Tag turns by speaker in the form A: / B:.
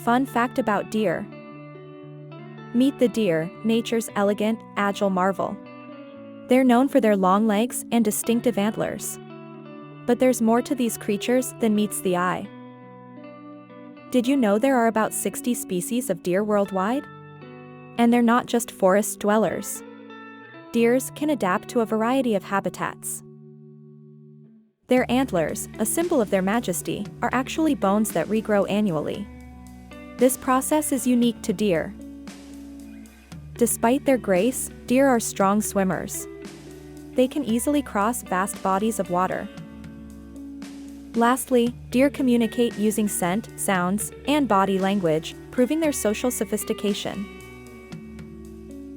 A: Fun fact about deer. Meet the deer, nature's elegant, agile marvel. They're known for their long legs and distinctive antlers. But there's more to these creatures than meets the eye. Did you know there are about 60 species of deer worldwide? And they're not just forest dwellers. Deers can adapt to a variety of habitats. Their antlers, a symbol of their majesty, are actually bones that regrow annually. This process is unique to deer. Despite their grace, deer are strong swimmers. They can easily cross vast bodies of water. Lastly, deer communicate using scent, sounds, and body language, proving their social sophistication.